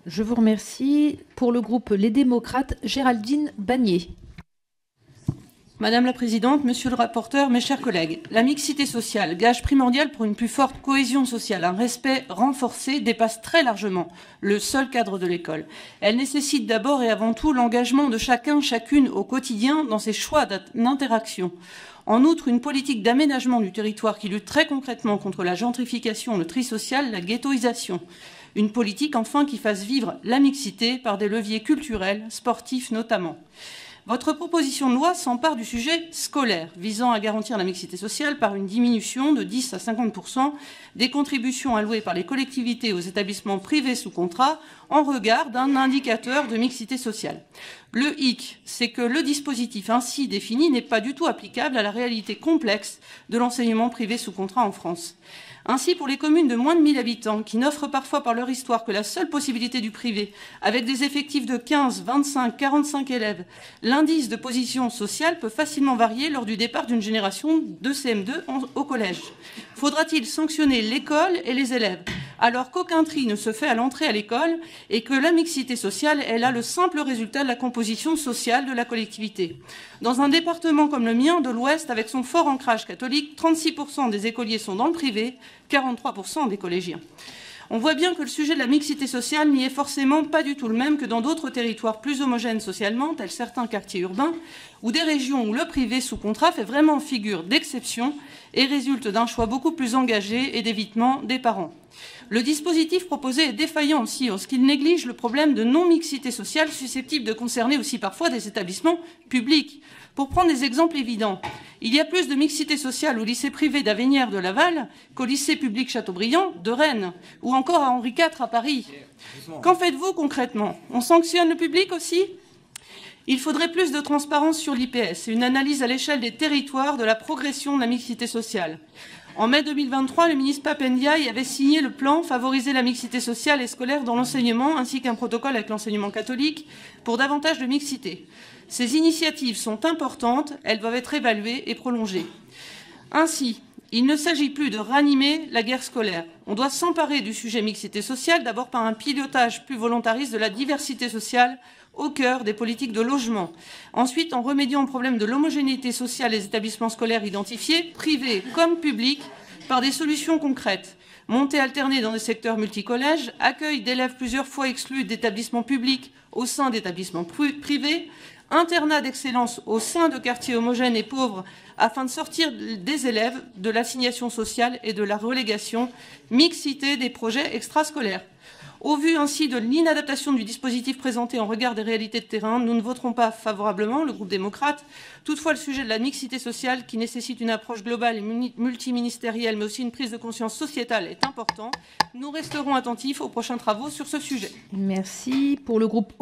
Je vous remercie. Pour le groupe Les Démocrates, Géraldine Bagné. Madame la Présidente, Monsieur le rapporteur, mes chers collègues, la mixité sociale, gage primordial pour une plus forte cohésion sociale, un respect renforcé, dépasse très largement le seul cadre de l'école. Elle nécessite d'abord et avant tout l'engagement de chacun, chacune au quotidien dans ses choix d'interaction. En outre, une politique d'aménagement du territoire qui lutte très concrètement contre la gentrification, le tri social, la ghettoisation. Une politique, enfin, qui fasse vivre la mixité par des leviers culturels, sportifs notamment. Votre proposition de loi s'empare du sujet scolaire, visant à garantir la mixité sociale par une diminution de 10 à 50% des contributions allouées par les collectivités aux établissements privés sous contrat en regard d'un indicateur de mixité sociale. Le hic, c'est que le dispositif ainsi défini n'est pas du tout applicable à la réalité complexe de l'enseignement privé sous contrat en France. Ainsi, pour les communes de moins de 1000 habitants, qui n'offrent parfois par leur histoire que la seule possibilité du privé, avec des effectifs de 15, 25, 45 élèves, l'indice de position sociale peut facilement varier lors du départ d'une génération de CM2 au collège. Faudra-t-il sanctionner l'école et les élèves, alors qu'aucun tri ne se fait à l'entrée à l'école et que la mixité sociale est là le simple résultat de la composition sociale de la collectivité? Dans un département comme le mien de l'Ouest, avec son fort ancrage catholique, 36% des écoliers sont dans le privé, 43% des collégiens. On voit bien que le sujet de la mixité sociale n'y est forcément pas du tout le même que dans d'autres territoires plus homogènes socialement, tels certains quartiers urbains, ou des régions où le privé sous contrat fait vraiment figure d'exception et résulte d'un choix beaucoup plus engagé et d'évitement des parents. Le dispositif proposé est défaillant aussi en ce qu'il néglige le problème de non-mixité sociale susceptible de concerner aussi parfois des établissements publics. Pour prendre des exemples évidents, il y a plus de mixité sociale au lycée privé d'Avenières de Laval qu'au lycée public Chateaubriand de Rennes, ou encore à Henri IV à Paris. Qu'en faites-vous concrètement? On sanctionne le public aussi? Il faudrait plus de transparence sur l'IPS et une analyse à l'échelle des territoires de la progression de la mixité sociale. En mai 2023, le ministre Pap Ndiaye avait signé le plan Favoriser la mixité sociale et scolaire dans l'enseignement, ainsi qu'un protocole avec l'enseignement catholique pour davantage de mixité. Ces initiatives sont importantes, elles doivent être évaluées et prolongées. Ainsi, il ne s'agit plus de ranimer la guerre scolaire. On doit s'emparer du sujet mixité sociale, d'abord par un pilotage plus volontariste de la diversité sociale au cœur des politiques de logement. Ensuite, en remédiant au problème de l'homogénéité sociale des établissements scolaires identifiés, privés comme publics, par des solutions concrètes. Montée alternée dans des secteurs multicollèges, accueil d'élèves plusieurs fois exclus d'établissements publics au sein d'établissements privés, internat d'excellence au sein de quartiers homogènes et pauvres afin de sortir des élèves de l'assignation sociale et de la relégation, mixité des projets extrascolaires. Au vu ainsi de l'inadaptation du dispositif présenté en regard des réalités de terrain, nous ne voterons pas favorablement, le groupe démocrate. Toutefois, le sujet de la mixité sociale, qui nécessite une approche globale et multiministérielle, mais aussi une prise de conscience sociétale, est important. Nous resterons attentifs aux prochains travaux sur ce sujet. Merci. Pour le groupe